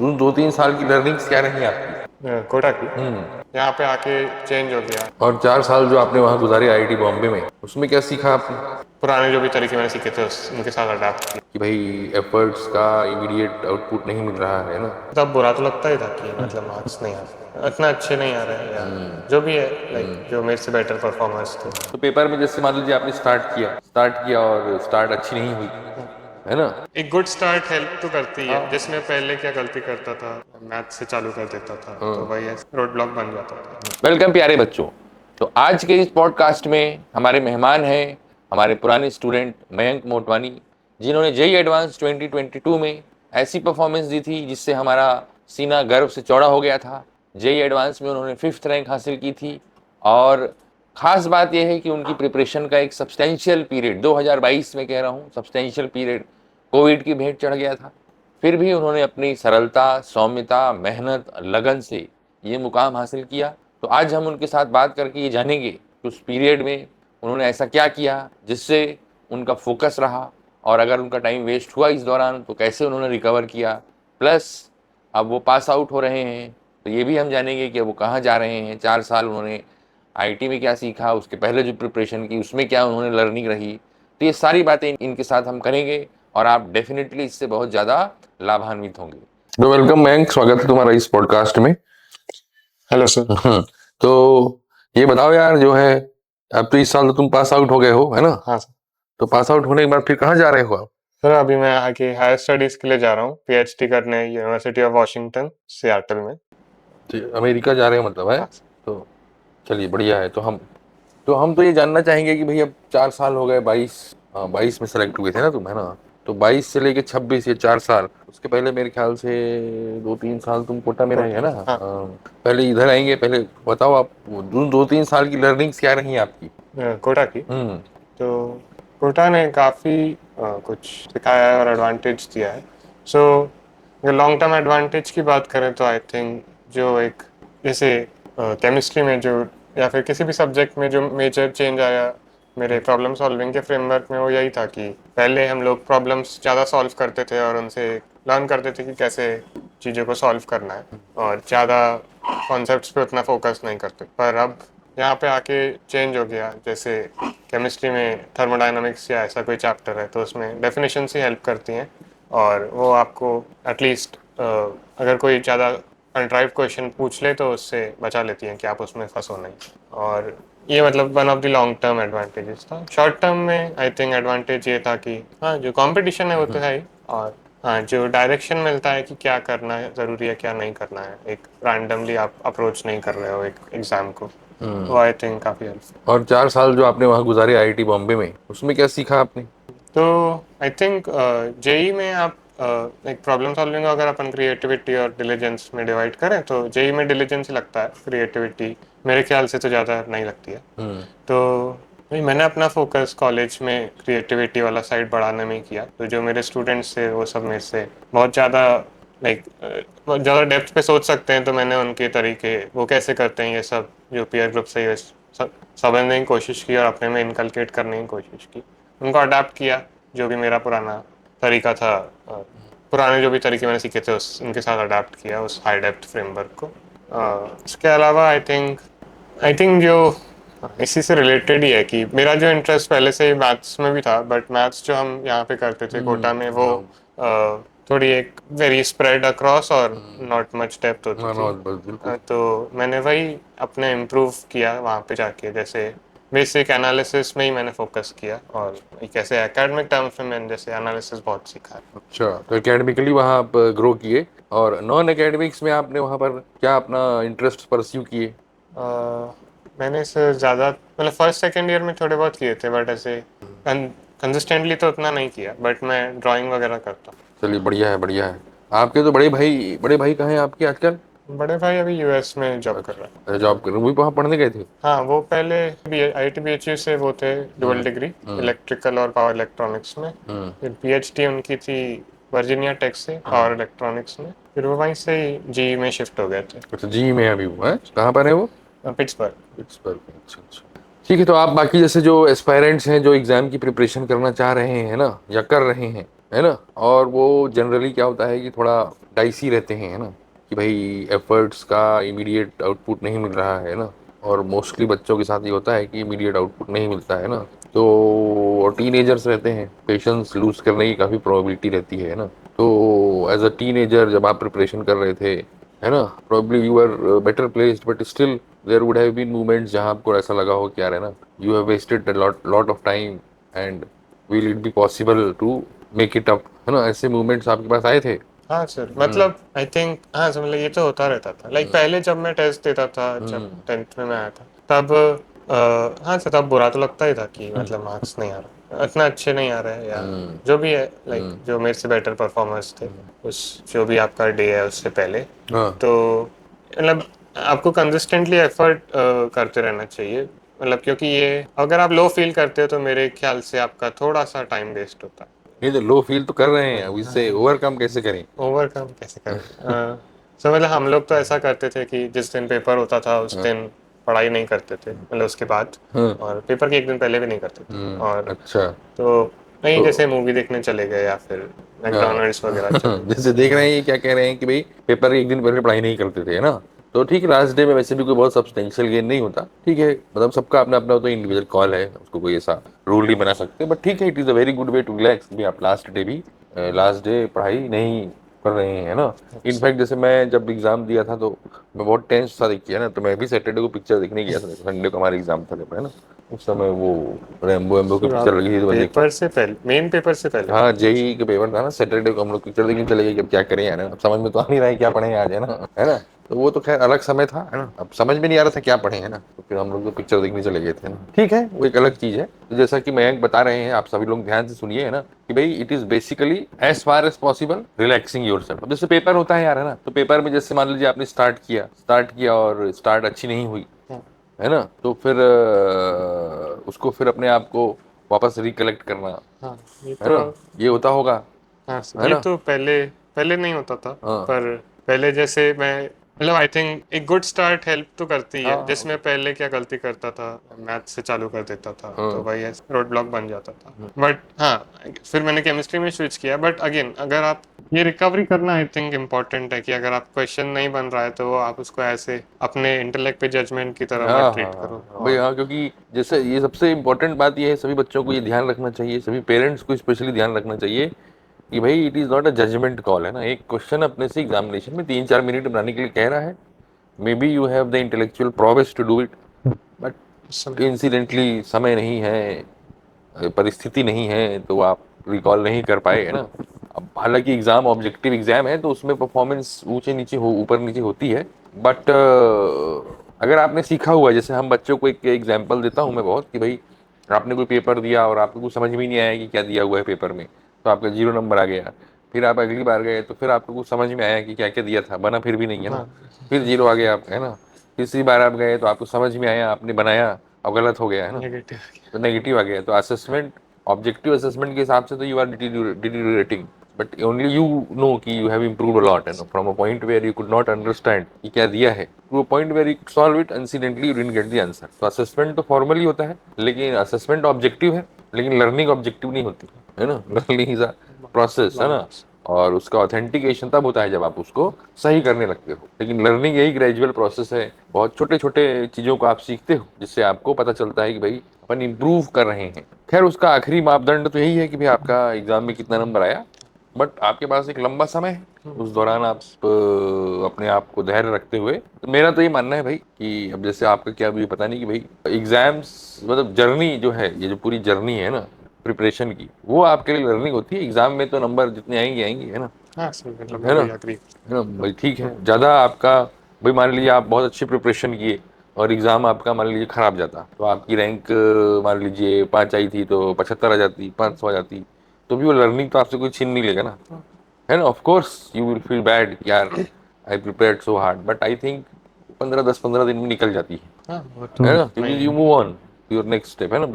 दो तीन साल की लर्निंग्स क्या रही आपकी? कोटा की। यहाँ पे आके चेंज हो गया। और 4 साल जो आपने वहाँ गुजारे आईआईटी बॉम्बे में, उसमें क्या सीखा आपने? पुराने जो भी तरीके मैंने सीखे थे उनके साथ अडाप्ट किया। कि भाई एफर्ट्स का इमीडिएट आउटपुट नहीं मिल रहा है ना। तब बुरा तो लगता ही था कि मतलब मार्क्स नहीं आ रहे, इतना अच्छे नहीं आ रहे हैं, या जो भी है, लाइक जो मेरे से बेटर परफॉर्मेंस थे। तो पेपर में जैसे मान लीजिए आपने स्टार्ट किया और स्टार्ट अच्छी नहीं हुई, है ना। एक गुड स्टार्ट हेल्प तो करती है, हाँ। जिसमें पहले क्या गलती करता था, मैथ से चालू कर देता था तो वही रोड ब्लॉक बन जाता था। वेलकम प्यारे बच्चों। तो आज के इस पॉडकास्ट में हमारे मेहमान हैं हमारे पुराने स्टूडेंट मयंक मोटवानी, जिन्होंने जेई एडवांस 2022 में ऐसी परफॉर्मेंस दी थी जिससे हमारा सीना गर्व से चौड़ा हो गया था। जेई एडवांस में उन्होंने 5th रैंक हासिल की थी और ख़ास बात यह है कि उनकी प्रिपरेशन का एक सब्सटेंशियल पीरियड 2022 में कह रहा हूँ, सब्सटेंशियल पीरियड कोविड की भेंट चढ़ गया था। फिर भी उन्होंने अपनी सरलता, सौम्यता, मेहनत, लगन से ये मुकाम हासिल किया। तो आज हम उनके साथ बात करके ये जानेंगे कि उस पीरियड में उन्होंने ऐसा क्या किया जिससे उनका फोकस रहा, और अगर उनका टाइम वेस्ट हुआ इस दौरान तो कैसे उन्होंने रिकवर किया। प्लस अब वो पास आउट हो रहे हैं तो ये भी हम जानेंगे कि वो कहाँ जा रहे हैं। 4 साल उन्होंने आईटी में क्या सीखा, उसके पहले जो प्रिपरेशन की उसमें क्या उन्होंने लर्निंग रही। तो ये सारी बातें इनके साथ हम करेंगे और आप डेफिनेटली इससे बहुत ज़्यादा लाभान्वित होंगे। तो वेलकम मयंक, स्वागत है तुम्हारा इस पॉडकास्ट में। Hello sir. तो ये बताओ यार, जो है अब तो इस साल तो तुम पास आउट हो गए हो, है ना। हाँ सर। तो पास आउट होने के बाद फिर कहाँ जा रहे हो आप? सर अभी मैं आगे हायर स्टडीज के लिए जा रहा हूँ, पीएचडी करने यूनिवर्सिटी ऑफ वॉशिंगटन सियाटल में। तो अमेरिका जा रहे हो मतलब, है। हाँ सर। तो चलिए बढ़िया है। तो हम तो ये जानना चाहेंगे कि भाई अब 4 साल हो गए, 22 में सेलेक्ट हुए थे ना तुम, है ना। तो 22 से लेके 26, ये 4 साल, उसके पहले मेरे ख्याल से 2-3 साल तुम कोटा में रहे, है ना। हाँ। पहले इधर आएंगे, पहले बताओ आप दो तीन साल की लर्निंग्स क्या रही आपकी? कोटा की। हम्म। तो कोटा ने काफ़ी कुछ सिखाया है और एडवांटेज दिया है। सो अगर लॉन्ग टर्म एडवांटेज की बात करें तो आई थिंक जो एक जैसे केमिस्ट्री में जो या फिर किसी भी सब्जेक्ट में जो मेजर चेंज आया मेरे प्रॉब्लम सॉल्विंग के फ्रेमवर्क में, वो यही था कि पहले हम लोग प्रॉब्लम्स ज़्यादा सॉल्व करते थे और उनसे लर्न करते थे कि कैसे चीज़ों को सॉल्व करना है, और ज़्यादा कॉन्सेप्ट्स पे उतना फोकस नहीं करते। पर अब यहाँ पे आके चेंज हो गया, जैसे केमिस्ट्री में थर्मोडायनामिक्स या ऐसा कोई चैप्टर है तो उसमें डेफिनेशंस ही हेल्प करती हैं, और वो आपको एटलीस्ट अगर कोई ज़्यादा कंट्राइव क्वेश्चन पूछ ले तो उससे बचा लेती हैं कि आप उसमें फंसो नहीं। और ये मतलब one of the long term advantages था। शॉर्ट टर्म में आई थिंक एडवांटेज ये था कि हाँ, जो कंपटीशन है वो तो है ही, और हाँ, जो डायरेक्शन मिलता है कि क्या करना है ज़रूरी है क्या नहीं करना है, एक रैंडमली आप अप्रोच नहीं कर रहे हो एक एग्ज़ाम को, वो आई थिंक काफ़ी हेल्प। और 4 साल जो आपने वहाँ गुजारे आईआईटी बॉम्बे में, उसमें क्या सीखा आपने? तो आई थिंक जेई में आप एक प्रॉब्लम सॉल्विंग अगर अपन क्रिएटिविटी और डिलीजेंस में डिवाइड करें तो जेई में डिलीजेंस ही लगता है, क्रिएटिविटी मेरे ख्याल से तो ज़्यादा नहीं लगती है। तो भाई मैंने अपना फोकस कॉलेज में क्रिएटिविटी वाला साइड बढ़ाने में ही किया, तो जो मेरे स्टूडेंट्स थे वो सब मेरे से बहुत ज़्यादा लाइक बहुत ज़्यादा डेप्थ पे सोच सकते हैं, तो मैंने उनके तरीके वो कैसे करते हैं ये सब जो पीयर ग्रुप से समझने की कोशिश की और अपने में इनकलकेट करने की कोशिश की, उनको अडाप्ट किया। जो भी मेरा पुराना तरीका था, पुराने जो भी तरीके मैंने सीखे थे उनके साथ अडाप्ट किया उस हाई डेप्थ फ्रेमवर्क को। इसके अलावा आई थिंक जो इसी से रिलेटेड ही है कि मेरा जो इंटरेस्ट पहले से ही मैथ्स में भी था, बट मैथ्स जो हम यहाँ पे करते थे कोटा में वो थोड़ी एक वेरी स्प्रेड अक्रॉस और नॉट मच डेप्थ होती हाँ, थी। बस बिल्कुल। तो मैंने वही अपने इम्प्रूव किया वहाँ पे जाके, जैसे बेसिक एनालिसिस में ही मैंने फोकस किया, और कैसे एकेडमिक टर्म्स में मैंने जैसे एनालिसिस बहुत सीखा है। अच्छा, तो एकेडमिकली वहाँ आप ग्रो किए, और नॉन एकेडमिक्स में आपने वहाँ पर क्या अपना इंटरेस्ट परस्यू किए? मैंने इसे ज़्यादा मतलब फर्स्ट सेकेंड ईयर में थोड़े बहुत किए थे, बट ऐसे कंसिस्टेंटली तो उतना नहीं किया, बट मैं ड्राइंग वगैरह करता चलिए बढ़िया है, बढ़िया है। आपके तो बड़े भाई कहाँ हैं आपके आजकल? हूँ। बड़े भाई अभी यूएस में जॉब कर रहा है। अच्छा, जॉब कर रहे, वही वहाँ पढ़ने गए थे? हाँ, वो पहले आईटीबीएचयू से वो थे डुअल डिग्री इलेक्ट्रिकल और पावर इलेक्ट्रॉनिक्स में। फिर पीएचडी उनकी थी वर्जीनिया टेक से पावर इलेक्ट्रॉनिक्स में, फिर वो वहीं से ही जी में शिफ्ट हो गए थे। अच्छा, जी में अभी वो है, कहाँ पर है वो? पिट्सबर्ग। पिट्सबर्ग में। अच्छा अच्छा, ठीक है। तो आप बाकी जैसे जो एस्पायरेंट्स हैं जो एग्जाम की प्रिपरेशन करना चाह रहे हैं ना, या कर रहे हैं, है ना। और वो जनरली क्या होता है कि थोड़ा डाइसी रहते हैं, है ना, कि भाई एफर्ट्स का इमीडिएट आउटपुट नहीं मिल रहा है ना। और मोस्टली बच्चों के साथ ये होता है कि इमीडिएट आउटपुट नहीं मिलता है ना। तो और टीनेजर्स रहते हैं, पेशेंस लूज करने की काफ़ी प्रोबेबिलिटी रहती है ना। तो एज अ टीनेजर जब आप प्रिपरेशन कर रहे थे, है ना, probably you are better placed, but still there would have been moments जहां आपको ऐसा लगा हो कि यार, है ना, you have wasted a lot of time and will it be possible to make it up, है ना। ऐसे मोमेंट्स आपके पास आए थे? हाँ सर, मतलब आई थिंक हाँ सर, मतलब ये तो होता रहता था। लाइक पहले जब मैं टेस्ट देता था, जब 10th में मैं आया था, तब हाँ सर, तब बुरा तो लगता ही था कि मतलब मार्क्स नहीं आ रहा, इतना अच्छे नहीं आ रहे, या जो भी है, लाइक जो मेरे से बेटर परफॉर्मर्स थे उस जो भी आपका डे है उससे पहले। हाँ। तो मतलब आपको कंसिस्टेंटली एफर्ट करते रहना चाहिए, मतलब क्योंकि ये अगर आप लो फील करते हो तो मेरे ख्याल से आपका थोड़ा सा टाइम वेस्ट होता है। ये तो लो फील तो कर रहे हैं, अब इससे ओवरकम कैसे करें? ओवरकम कैसे करें? सो मतलब हम लोग तो ऐसा करते थे कि जिस दिन पेपर होता था उस दिन पढ़ाई नहीं करते थे, मतलब उसके बाद, हाँ। और पेपर के एक दिन पहले भी नहीं करते थे। और अच्छा। तो नहीं, तो जैसे मूवी देखने चले गए या फिर हाँ। मैकडोनल्ड्स वगैरह चले जैसे देख गए। रहे हाँ हैं ये क्या कह रहे हैं कि भाई पेपर एक दिन पहले पढ़ाई नहीं करते थे, है ना। तो ठीक है, लास्ट डे में वैसे भी कोई बहुत सब्सटेंशियल गेन नहीं होता, ठीक है, मतलब सबका अपना अपना तो इंडिविजुअल कॉल है, उसको कोई ऐसा रूल नहीं बना सकते, बट ठीक है, it is a very good way to relax भी आप लास्ट डे भी लास्ट डे पढ़ाई नहीं कर रहे हैं, है ना। अच्छा। इनफैक्ट जैसे मैं जब एग्जाम दिया था तो मैं बहुत टेंस था, देखिए, है ना, तो मैं भी सैटरडे को पिक्चर देखने गया था, संडे को हमारा एग्जाम था जब, है ना। उस समय वो रैम्बो वेम्बो की तो पिक्चर आप लगी थी तो मैं देखा। पेपर से पहले, मेन पेपर से पहले हाँ, गए थे? जेई का पेपर था ना, सैटरडे को हम लोग पिक्चर देखने चले गए कि अब क्या करें यार, है ना, अब समझ में तो आ नहीं रहा है क्या पढ़े आज, है ना, है ना। तो वो तो खैर अलग समय था, है ना, अब समझ में नहीं आ रहा था क्या पढ़े, है ना, तो फिर हम लोग तो पिक्चर देखने चले गए थे ना, ठीक है, वो एक अलग चीज है। तो जैसा कि मयंक बता रहे हैं, आप सभी लोग ध्यान से सुनिए, है ना, कि भाई it is basically as far as possible relaxing yourself. जैसे पेपर होता है यार, है ना, तो पेपर में जैसे मान लीजिए आपने स्टार्ट किया और स्टार्ट अच्छी नहीं हुई, हाँ है ना, तो फिर उसको फिर अपने आप को वापस रिकलेक्ट करना, हाँ, ये है तो ना, ये होता होगा, हाँ सर, है ये ना। तो पहले पहले नहीं होता था। हाँ पर पहले जैसे मैं, मतलब आई थिंक एक गुड स्टार्ट हेल्प तो करती है। हाँ जैसे मैं पहले क्या गलती करता था, मैथ से चालू कर देता था तो हाँ। भाई ऐसे रोड ब्लॉक बन जाता था। बट हाँ, फिर मैंने केमिस्ट्री में स्विच किया। बट अगेन, अगर आप ये रिकवरी करना आई थिंक इम्पोर्टेंट है कि अगर आप क्वेश्चन नहीं बन रहा है तो आप उसको ऐसे अपने इंटेलेक्ट पे जजमेंट की तरह हाँ मत हाँ ट्रीट करो। हाँ भाई, और हाँ, क्योंकि जैसे ये सबसे इम्पोर्टेंट बात ये है, सभी बच्चों को ये ध्यान रखना चाहिए, सभी पेरेंट्स को स्पेशली ध्यान रखना चाहिए कि भाई it is not a judgement call, है ना। एक क्वेश्चन अपने से एग्जामिनेशन में 3-4 मिनट बनाने के लिए कह रहा है, maybe you have the intellectual prowess to do it, उस समय बट इंसिडेंटली समय नहीं है, परिस्थिति नहीं है, तो आप रिकॉल नहीं कर पाए, है ना। अब हालांकि एग्जाम ऑब्जेक्टिव एग्जाम है तो उसमें परफॉर्मेंस ऊंचे नीचे हो ऊपर नीचे होती है, बट अगर आपने सीखा हुआ है, जैसे हम बच्चों को एक एग्जांपल देता हूँ मैं बहुत, कि भाई आपने कोई पेपर दिया और आपको कुछ समझ में ही नहीं आया कि क्या दिया हुआ है पेपर में, तो आपका 0 नंबर आ गया। फिर आप अगली बार गए तो फिर आपको कुछ समझ में आया कि क्या क्या दिया था, बना फिर भी नहीं, है ना, हाँ फिर 0 आ गया आपका, है ना। तीसरी बार आप गए तो आपको समझ में आया, आपने बनाया और गलत हो गया, है ना, नेगेटिव। तो नेगेटिव आ गया। तो असेसमेंट, ऑब्जेक्टिव असेसमेंट के हिसाब से तो you are deteriorating, but only you know कि you have improved a lot, है ना, from a point where you could not understand कि क्या दिया है, to a point where you solve it, incidentally you didn't get the answer. तो assessment तो formally होता है, लेकिन असेसमेंट ऑब्जेक्टिव है, लेकिन लर्निंग ऑब्जेक्टिव नहीं होती, है ना। लर्निंग इज अ प्रोसेस, है लॉन्ग ना। और उसका ऑथेंटिकेशन तब होता है जब आप उसको सही करने लगते हो, लेकिन लर्निंग यही ग्रेजुअल प्रोसेस है, बहुत छोटे छोटे चीजों को आप सीखते हो जिससे आपको पता चलता है कि भाई अपन इम्प्रूव कर रहे हैं। खैर, उसका आखिरी मापदंड तो यही है कि भाई आपका एग्जाम में कितना नंबर आया, बट आपके पास एक लंबा समय है, उस दौरान आप अपने आप को धैर्य रखते हुए, तो मेरा तो ये मानना है भाई कि अब जैसे आपका क्या, मुझे पता नहीं कि भाई एग्जाम्स मतलब जर्नी जो है, ये जो पूरी जर्नी है ना प्रिपरेशन की, वो आपके लिए लर्निंग होती है। एग्जाम में तो नंबर जितने आएंगे आएंगे, है ना, हाँ सर, मतलब है मैं ना, भी एग्री। है ना भाई, ठीक है, ज़्यादा आपका भाई मान लीजिए आप बहुत अच्छी प्रिपरेशन किए और एग्ज़ाम आपका मान लीजिए खराब जाता, तो आपकी रैंक मान लीजिए 5 आई थी तो 75 आ जाती, 500 आ जाती, तो भी वो लर्निंग तो आपसे कोई छीन नहीं लेगा ना, है ना। Of course you will feel bad यार, I prepared so hard, but I think 15-10-15 दिन में निकल जाती हाँ वो तो है ना, उतना ही क्योंकि यू है। Move on to your next step, है ना,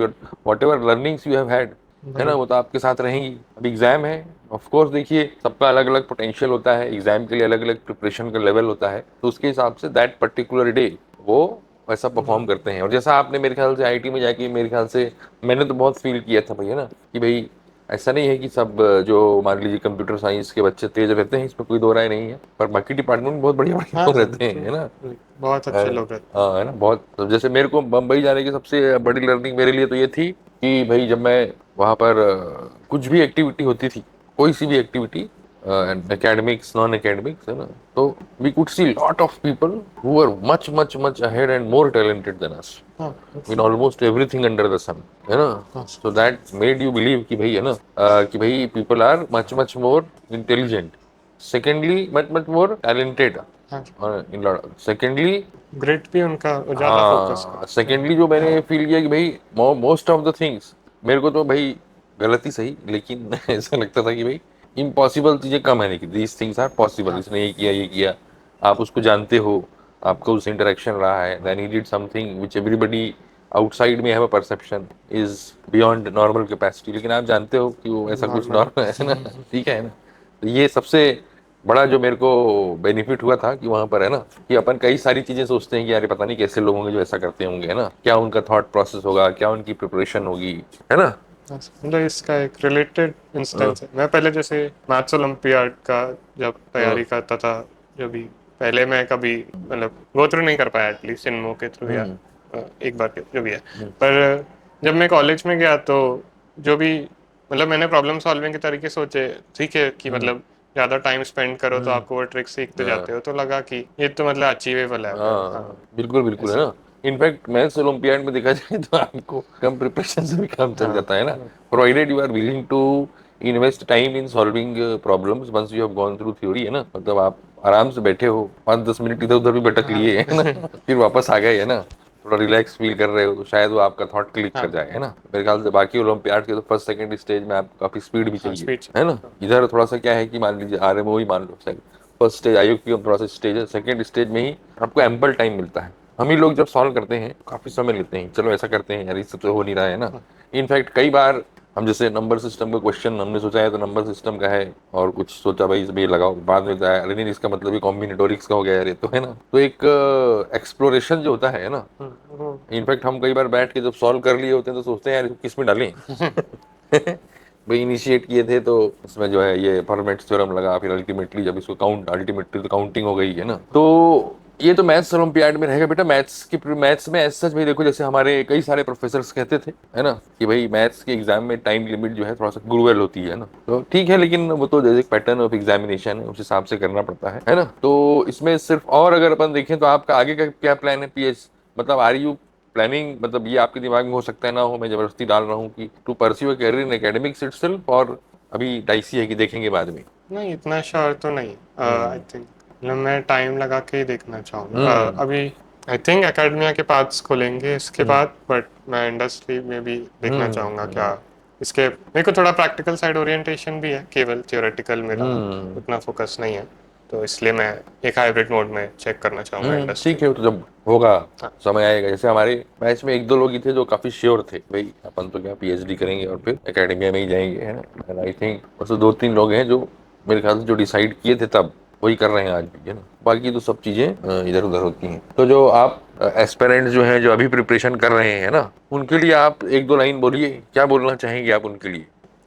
whatever learnings you have had, है ना, वही। वो तो आपके साथ रहेंगी। अब एग्जाम है, ऑफ कोर्स देखिए सबका अलग अलग पोटेंशियल होता है, एग्जाम के लिए अलग अलग प्रिपरेशन का लेवल होता है, तो उसके हिसाब से दैट पर्टिकुलर डे वो वैसा परफॉर्म करते हैं। और जैसा आपने मेरे ख्याल से आईटी में जाके, मेरे ख्याल से मैंने तो बहुत फील किया था भाई, है ना, कि भाई ऐसा नहीं है कि सब जो मान लीजिए कंप्यूटर साइंस के बच्चे तेज रहते हैं, इसमें कोई दो राय नहीं है, पर बाकी डिपार्टमेंट में बहुत बढ़िया बढ़िया हाँ लोग हाँ, रहते हैं, है ना। बहुत अच्छे लोग रहते हाँ, है ना। बहुत, तो जैसे मेरे को बम्बई जाने की सबसे बड़ी लर्निंग मेरे लिए तो ये थी कि भाई जब मैं वहाँ पर कुछ भी एक्टिविटी होती थी, कोई सी भी एक्टिविटी, एकेडमिक्स नॉन एकेडमिक्स, है ना, तो we could see lot of people who are much much much ahead and more talented than us हाँ in almost everything under the sun, है ना। हाँ so that made you believe कि भाई, है ना, कि भाई people are much much more intelligent, secondly much much more talented, हाँ, इन सेकेंडली, ग्रिड भी उनका ज्यादा फोकस हाँ, करते हैं। सेकेंडली जो मैंने फील किया कि भाई मोस्ट ऑफ द थिंग्स, मेरे को तो भाई गलत ही सही, लेकिन ऐसा लगता था कि भाई इम्पॉसिबल चीजें कम है, लेकिन दीज थिंग्स आर पॉसिबल, हाँ इसने ये किया, आप उसको जानते हो, आपका उससे इंटरेक्शन रहा है, then he did something which everybody outside में have a perception is beyond normal capacity, लेकिन आप जानते हो कि वो ऐसा कुछ नॉर्मल। नॉर्मल है ना। ठीक है ना। तो ये सबसे बड़ा जो मेरे को बेनिफिट हुआ था कि वहां पर, है ना, कि अपन कई सारी चीजें सोचते हैं कि यार पता नहीं कैसे लोग होंगे जो ऐसा करते होंगे, है ना, क्या उनका थॉट प्रोसेस होगा, क्या उनकी प्रिपरेशन होगी, है ना। मतलब इसका एक रिलेटेड हाँ, इंस्टेंस है, मैं पहले जैसे मैथ्स ओलंपियाड का जब हाँ, तैयारी करता था, जो भी पहले मैं कभी मतलब गो थ्रू नहीं कर पाया, एटलीस्ट इनमो के थ्रू या हम्म, एक बार के जो भी है। हम्म, पर जब मैं कॉलेज में गया तो जो भी मतलब मैंने प्रॉब्लम सॉल्विंग के तरीके सोचे, ठीक है कि हम्म, मतलब ज़्यादा टाइम स्पेंड करो तो हम्म, आपको वो ट्रिक सीखते जाते हाँ, हो, तो लगा कि ये तो मतलब अचीवेबल है अगर, हाँ हाँ, बिल्कुल बिल्कुल, है ऐसे। ना। इनफैक्ट मैथ्स ओलंपियाड में देखा जाए तो आपको कम प्रिपरेशन से भी काम चल हाँ जाता है ना, provided you are willing to invest time in solving problems once you have gone through theory, है ना, मतलब आप आराम से बैठे हो, 5-10 मिनट इधर उधर भी भटक हाँ लिए, है ना, फिर वापस आ गए, है ना, थोड़ा रिलैक्स फील कर रहे हो, तो शायद वो आपका थॉट क्लिक कर हाँ जाए, है ना। मेरे ख्याल से बाकी ओलंपियाड के तो फर्स्ट सेकंड स्टेज में आपको काफी स्पीड भी हाँ चाहिए, स्पीच। है ना। इधर थोड़ा सा क्या है कि मान लीजिए आरएमओ ही मान लो, फर्स्ट स्टेज आयोग की प्रोसेस स्टेज है, सेकंड स्टेज में ही आपको एम्पल टाइम मिलता है। हम ही लोग जब सॉल्व करते हैं काफी समय लेते हैं, चलो ऐसा करते हैं यार, इससे तो हो नहीं रहा है ना। इनफैक्ट कई बार हम जैसे नंबर सिस्टम का क्वेश्चन हमने सोचा है तो नंबर सिस्टम का है, और कुछ सोचा भाई इसमें ये लगाओ, बाद में बताया अरे नहीं इसका मतलब ये कॉम्बिनेटोरिक्स का हो गया यार, ये तो, है ना। तो एक एक्सप्लोरेशन जो होता है ना, वो इनफैक्ट हम कई बार बैठ के जब सॉल्व कर लिए होते हैं तो सोचते हैं यार इसको किस में डालें। भाई इनिशिएट किए थे तो इसमें जो है ये फॉर्मेट थ्योरम लगा, फिर अल्टीमेटली जब इसको अल्टीमेटली तो काउंटिंग हो गई, है ना। तो ये तो मैथ्स ओलंपियाड में रहेगा बेटा। मैथ्स में ऐसा सच भाई देखो, जैसे हमारे कई सारे प्रोफेसर्स कहते थे, है ना, कि भाई मैथ्स के एग्जाम में टाइम लिमिट जो है थोड़ा सा क्रूअल होती है ना, तो ठीक है, लेकिन वो तो जैसे पैटर्न ऑफ एग्जामिनेशन है उस हिसाब से करना पड़ता है ना। तो इसमें सिर्फ, और अगर अपन देखें तो आपका आगे का क्या प्लान है, पीएच मतलब आर यू प्लानिंग, मतलब ये आपके दिमाग में हो सकता है ना हो, मैं जबरदस्ती डाल रहा हूँ कि to pursue a career in academics itself, और अभी डाइसी है कि देखेंगे बाद में। नहीं, इतना श्योर तो नहीं, आई हम्म, थिंक मतलब मैं टाइम लगा के ही देखना चाहूँगा। हम्म, अभी आई थिंक एकेडमिया के पास खुलेंगे इसके हम्म, बाद, बट मैं इंडस्ट्री में भी देखना चाहूँगा हम्म, क्या इसके। मेरे को थोड़ा प्रैक्टिकल साइड ओरिएंटेशन भी है, केवल थियोरेटिकल मेरा हम्म, उतना फोकस नहीं है, तो इसलिए मैं एक हाइब्रिड मोड में चेक करना चाहूँगा इंडस्ट्री। ठीक है, वो तो जब होगा हाँ समय आएगा। जैसे हमारे बैच में एक दो लोग ही थे जो काफी श्योर थे भाई अपन तो क्या पीएचडी करेंगे और फिर एकेडमिया में ही जाएंगे, है ना। आई थिंक बस 2-3 लोग हैं जो मेरे ख्याल से जो डिसाइड किए थे तब वही कर रहे हैं आज भी, है ना। बाकी तो सब चीजें इधर उधर होती हैं। तो जो आप एस्पिरेंट्स जो हैं जो अभी प्रिपरेशन कर रहे हैं ना, उनके लिए आप एक दो लाइन बोलिए, क्या बोलना चाहेंगे आप उनके लिए।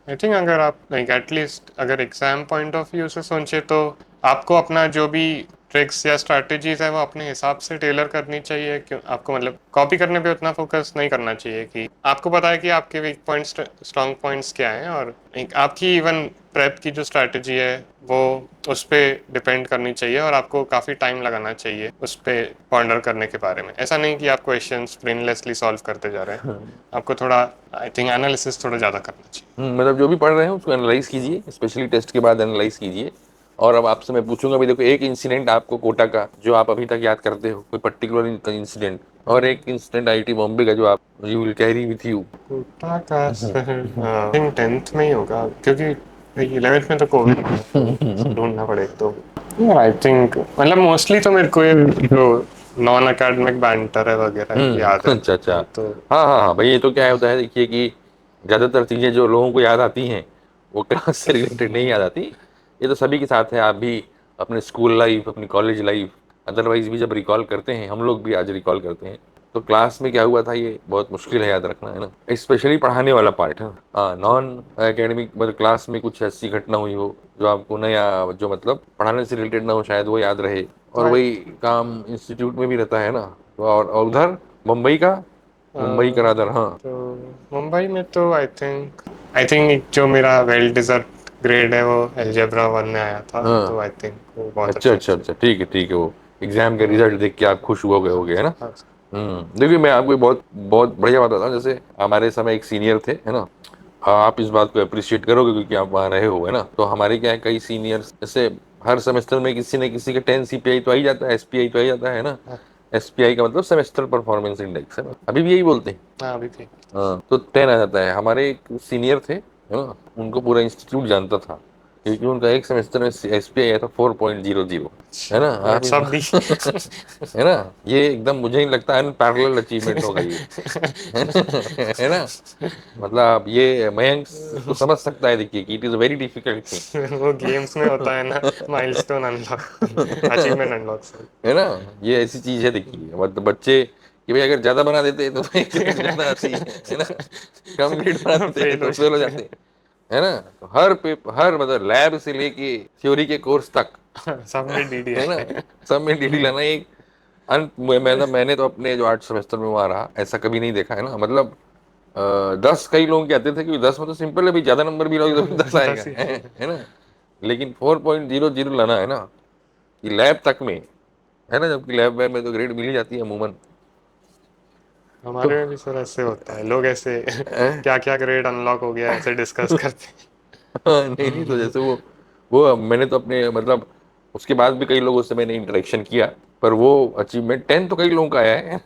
आई थिंक अगर आप लाइक एटलीस्ट अगर एग्जाम पॉइंट ऑफ व्यू से सोचे तो आपको अपना जो भी ट्रिक्स या स्ट्रैटेजीज है वो अपने हिसाब से टेलर करनी चाहिए, क्यों आपको मतलब कॉपी करने पे उतना फोकस नहीं करना चाहिए। कि आपको पता है कि आपके वीक पॉइंट्स स्ट्रॉन्ग पॉइंट्स क्या हैं, और एक आपकी इवन प्रेप की जो स्ट्रैटेजी है वो उस पर डिपेंड करनी चाहिए, और आपको काफ़ी टाइम लगाना चाहिए उस पर पॉन्डर करने के बारे में। ऐसा नहीं कि आप क्वेश्चंस ब्रेनलेसली सॉल्व करते जा रहे हैं, आपको थोड़ा आई थिंक एनालिसिस थोड़ा ज़्यादा करना चाहिए। मतलब जो भी पढ़ रहे हैं उसको एनालाइज कीजिए, स्पेशली टेस्ट के बाद एनालाइज कीजिए। और अब आपसे मैं पूछूंगा भी, देखो एक इंसिडेंट आपको कोटा का जो आप अभी तक याद करते हो, कोई पर्टिकुलर इंसिडेंट, और एक इंसिडेंट आईआईटी बॉम्बे का जो आप you will carry with you. Kota का सर आई थिंक 10th में ही होगा, क्योंकि 11th में तो कोविड ढूंढना पड़ेगा। तो आई थिंक मतलब मोस्टली तो मेरे को ये जो नॉन एकेडमिक बैंटर है वगैरह याद है। अच्छा अच्छा। हाँ तो हाँ हाँ हाँ भाई, ये तो क्या होता है देखिए कि ज़्यादातर चीज़ें जो लोगों को याद आती हैं वो क्लास से रिलेटेड नहीं याद आती। ये तो सभी के साथ है, आप भी अपने स्कूल लाइफ, अपनी कॉलेज लाइफ, अदरवाइज भी जब रिकॉल करते हैं, हम लोग भी आज रिकॉल करते हैं, तो क्लास में क्या हुआ था ये बहुत मुश्किल है याद रखना, है ना, स्पेशली पढ़ाने वाला पार्ट है। हाँ, नॉन एकेडमिक मतलब क्लास में कुछ ऐसी घटना हुई हो जो आपको नया, जो मतलब पढ़ाने से रिलेटेड ना हो, शायद वो याद रहे। और हाँ, वही काम इंस्टीट्यूट में भी रहता है ना। तो और उधर मुंबई का, मुंबई का रादर, हाँ। तो मुंबई में तो आई थिंक जो मेरा वेल डिजर्व ग्रेड है वो अलजेब्रा 1 में आया था, तो हाँ, आई थिंक वो बहुत अच्छा अच्छा अच्छा एक्सपीरियंस। अच्छा, ठीक है ठीक है, वो एग्जाम के हाँ रिजल्ट देख के आप खुश हो गए हाँ होगे, है ना। हाँ देखिए मैं आपको एक बहुत बहुत बढ़िया बात बताता हूँ। जैसे हमारे समय एक सीनियर थे, है ना, आप इस बात को अप्रिशिएट करोगे क्योंकि आप वहाँ रहे हो, है ना। तो हमारे क्या है, कई सीनियर्स जैसे हर सेमेस्टर में किसी न किसी का 10 सीपीआई तो आ ही जाता है, एसपीआई तो आ ही जाता है ना। हाँ एसपीआई का मतलब सेमेस्टर परफॉर्मेंस इंडेक्स, है ना, अभी भी यही बोलते हैं। हाँ, अभी भी। हाँ, तो 10 आ जाता है। हमारे एक सीनियर थे, है ना, उनको पूरा इंस्टीट्यूट जानता था क्योंकि उनका एक सेमेस्टर में एसपीआई आया था 4.00, है अच्छा, ना। और आप इस सब भी। है ना, ये एकदम मुझे नहीं लगता अनपैरेलल अचीवमेंट होगा ये, है ना। मतलब आप ये मयंक इसको समझ सकता है, देखिए कि it is a very difficult thing. वो गेम्स में होता है ना, milestone unlock, achievement unlock sir. है ना, ये ऐसी चीज है, देखिए मतलब बच्चे कि भाई अगर ज्यादा बना देते तो एक ग्रेड ज्यादा आती है ना। कम ग्रेड बना देते फेल हो तो फेल हो जाते जाते, है ना। तो हर पेपर, हर मतलब लैब से लेके थ्योरी के कोर्स तक, हैं, सब में डीडी है ना, है। सब में डीडी लाना एक मैंने तो अपने जो 8 सेमेस्टर में वहां रहा ऐसा कभी नहीं देखा, है ना। मतलब 10 कई लोग कहते थे कि 10 में तो सिंपल है भाई, ज्यादा नंबर भी लोगे तो भी 10 आएगा, 10 ही है ना। लेकिन 4.00 लाना, है ना, कि लैब तक में, है ना, जबकि लैब वैब में तो ग्रेड मिल ही जाती है अमूमन। तो हमारे में भी सर ऐसे होता है, लोग ऐसे हैं? क्या क्या ग्रेड अनलॉक हो गया ऐसे डिस्कस करते नहीं नहीं, तो हैं। जैसे वो मैंने तो अपने मतलब उसके बाद भी कई लोगों से मैंने इंटरेक्शन किया, पर वो अचीवमेंट 10 तो कई लोगों का आया है।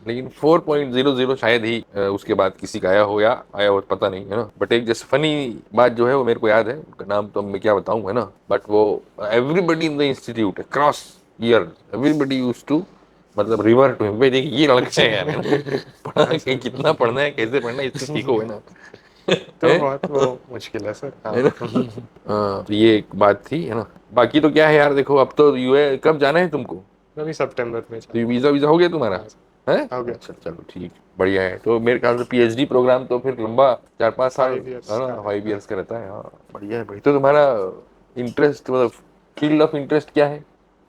लेकिन 4.00 शायद ही उसके बाद किसी का आया हो, या आया हो पता नहीं, है ना। बट एक जैसे फनी बात जो है वो मेरे को याद है, उनका नाम तो अब मैं क्या बताऊं, है ना। बट वो everybody in the institute cross year, everybody used to मतलब रिवर टू हिम, भाई देखिए ये लड़का है यार, है ना। पढ़ा हाँ कि सर। कितना पढ़ना है, कैसे पढ़ना है, इससे सीखो, है ना। तो हैं? बहुत वो मुश्किल है सर, है ना। हाँ। हाँ, तो ये एक बात थी, है ना। बाकी तो क्या है यार, देखो अब तो यूए कब जाना है तुमको। अभी सितंबर में तो ये जाना वीजा वीजा हो गया तुम्हारा, है। है। हाँ, हो गया। अच्छा चलो ठीक, बढ़िया है। तो मेरे ख्याल से पीएचडी प्रोग्राम तो फिर लंबा 4-5 साल, 5 इयर्स है का ना, है, 5 इयर्स का रहता है। हाँ बढ़िया है भाई। तो तुम्हारा इंटरेस्ट मतलब फील्ड ऑफ इंटरेस्ट क्या है।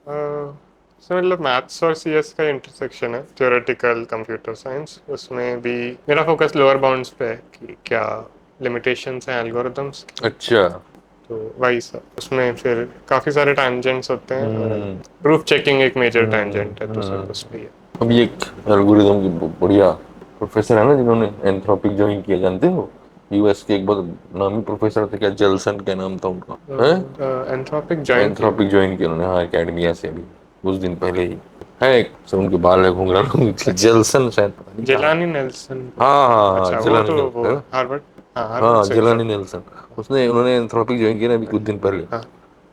हाँ। सर मतलब मैथ्स और सीएस का इंटरसेक्शन है, थ्योरेटिकल कंप्यूटर साइंस, उसमें भी मेरा फोकस लोअर बाउंड्स पे है कि क्या लिमिटेशंस हैं एल्गोरिदम्स की। अच्छा। तो वही सब उसमें फिर काफ़ी सारे टैंजेंट्स होते हैं, और हम्म प्रूफ चेकिंग एक मेजर टैंजेंट है, तो सर हम्म। उस पे ही है। अभी एक एल्गोरिदम की बढ़िया प्रोफेसर है ना जिन्होंने एंथ्रोपिक ज्वाइन किया, जानते हो। यूएस के एक बहुत नामी प्रोफेसर थे, क्या जेल्सन क्या नाम था उनका, है। एंथ्रोपिक ज्वाइन किया। एंथ्रोपिक ज्वाइन किया उन्होंने, हाँ, एकेडमिया से अभी कुछ दिन पहले ही। है एक से उनके बाल है घुंघरा अच्छा, जेल्सन शायद, पता नहीं कहाँ। जेलानी नेल्सन। हाँ हाँ हाँ, अच्छा, वो जेलानी तो नेल्सन, वो है ना। हार्वर्ड, हाँ हार्वर्ड हाँ, से जेलानी सर। नेल्सन, उसने उन्होंने एंथ्रोपिक ज्वाइन किया ना अभी कुछ दिन पहले, हाँ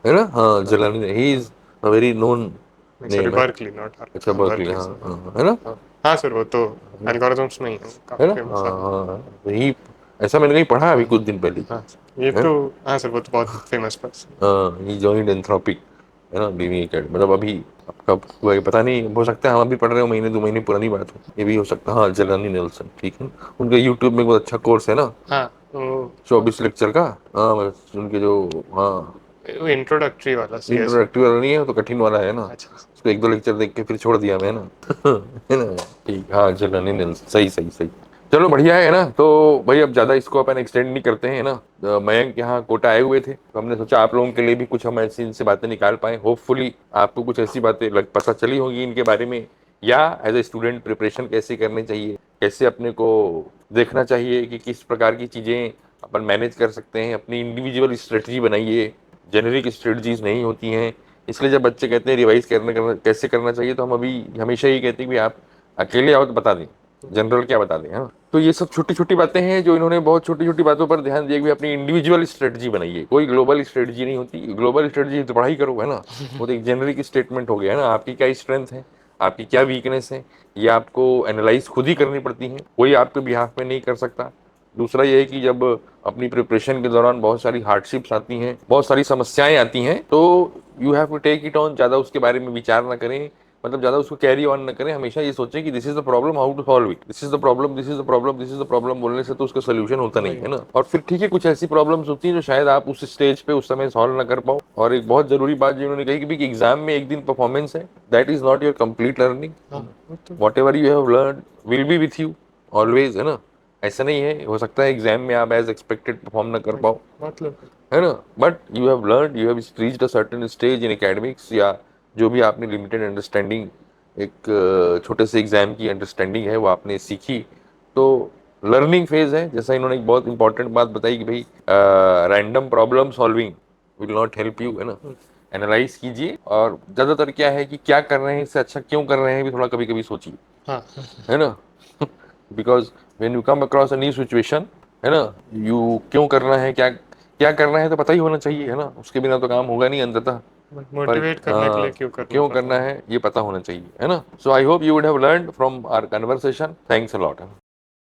है ना। हाँ, हाँ जेलानी, ही हाँ। इज अ वेरी नोन नहीं सॉरी, नेम, है। बर्कली नॉट हार्वर्ड, अच्छा हाँ बर्कली, बर्कली हाँ से। हाँ, है ना। हाँ हाँ सर, वो तो एल्गोरिथम्स में ही है, है काफ़ी ना, फेमस हाँ है। हाँ हाँ, तो ही ऐसा मैंने कहीं पढ़ा अभी हाँ कुछ दिन पहले ही, हाँ सर, ये है। तो, हाँ सर वो तो बहुत फेमस पर्सन। हाँ, ही जॉइंड एंथ्रोपिक, है ना, बीवी एकेडमी, मतलब अभी अब कब हुआ ये पता नहीं, हो सकता है हम अभी पढ़ रहे हो, महीने 2 महीने पुरानी बात हो, ये भी हो सकता है। हाँ, जेलानी नेल्सन, ठीक है। उनका यूट्यूब में बहुत अच्छा कोर्स है ना, हाँ, वो 24 लेक्चर का। हाँ बस उनके जो, हाँ, वो इंट्रोडक्टरी वाला सीएस में। इंटरएक्टिव वाला नहीं है तो कठिन वाला है ना। अच्छा सर। उसको 1-2 लेक्चर देख के फिर छोड़ दिया मैं ना। है ना, ठीक, हाँ जेलानी नेल्सन, सही सही सही। चलो बढ़िया है ना। तो भाई अब ज्यादा इसको अपन एक्सटेंड नहीं करते हैं ना। मयंक यहाँ कोटा आए हुए थे तो हमने सोचा आप लोगों के लिए भी कुछ हम ऐसी इनसे बातें निकाल पाए। होपफुली आपको कुछ ऐसी बातें पता चली होंगी इनके बारे में, या एज ए स्टूडेंट प्रिपरेशन कैसे करनी चाहिए, कैसे अपने को देखना चाहिए कि किस प्रकार की चीजें अपन मैनेज कर सकते हैं। अपनी इंडिविजुअल स्ट्रेटजी बनाइए, जेनरिक स्ट्रेटजीज नहीं होती हैं। इसलिए जब बच्चे कहते हैं रिवाइज कैसे करना चाहिए, तो हम अभी हमेशा ही कहते हैं कि आप अकेले आओ तो बता दें, जनरल क्या बता दें, हाँ। तो ये सब छोटी छोटी बातें हैं जो इन्होंने बहुत छोटी छोटी बातों पर ध्यान दिए हुए अपनी इंडिविजुअल स्ट्रेटजी बनाई है। कोई ग्लोबल स्ट्रेटजी नहीं होती, ग्लोबल स्ट्रेटजी तो पढ़ाई करो, है ना। वो तो एक जेनरिक स्टेटमेंट हो गया, है ना। आपकी क्या स्ट्रेंथ है, आपकी क्या वीकनेस है, ये आपको एनालाइज खुद ही करनी पड़ती है, कोई आपके बिहाफ में नहीं कर सकता। दूसरा ये है कि जब अपनी प्रिपरेशन के दौरान बहुत सारी हार्डशिप्स आती हैं, बहुत सारी समस्याएं आती हैं, तो you have to take it on, ज़्यादा उसके बारे में विचार ना करें। मतलब ज्यादा उसको कैरी ऑन न करें, हमेशा ये सोचें कि this is the problem, how to solve it, this is the problem, this is the problem, this is the problem बोलने से तो उसका सोल्यूशन होता नहीं है ना। और फिर ठीक है, कुछ ऐसी प्रॉब्लम्स होती हैं जो शायद आप उस स्टेज पे उस समय सॉल्व ना कर पाओ। और एक बहुत जरूरी बात जो उन्होंने कही कि एग्जाम में एक दिन परफॉर्मेंस है, that is not your complete learning. What ever you have learn will be with you always, है ना। ऐसा नहीं है, हो सकता है एग्जाम में आप एज एक्सपेक्टेड परफॉर्म ना कर पाओ, मतलब है ना, but you have learn, you have reached a certain stage in academics, या जो भी आपने लिमिटेड अंडरस्टैंडिंग, एक छोटे से एग्जाम की अंडरस्टैंडिंग है वो आपने सीखी, तो लर्निंग फेज है। जैसा इन्होंने एक बहुत इंपॉर्टेंट बात बताई कि भाई random problem solving will not help you, है ना। एनालाइज कीजिए, और ज्यादातर क्या है कि क्या कर रहे हैं इससे अच्छा क्यों कर रहे हैं भी थोड़ा कभी कभी सोचिए, हाँ है ना। Because when you come across a new situation, है ना, यू क्यों करना है, क्या क्या करना है तो पता ही होना चाहिए, है ना, उसके बिना तो काम होगा नहीं अंततः। पर मोटिवेट करने के लिए क्यों करना है ये पता होना चाहिए, है ना। So I hope you would have learned from our conversation. Thanks a lot.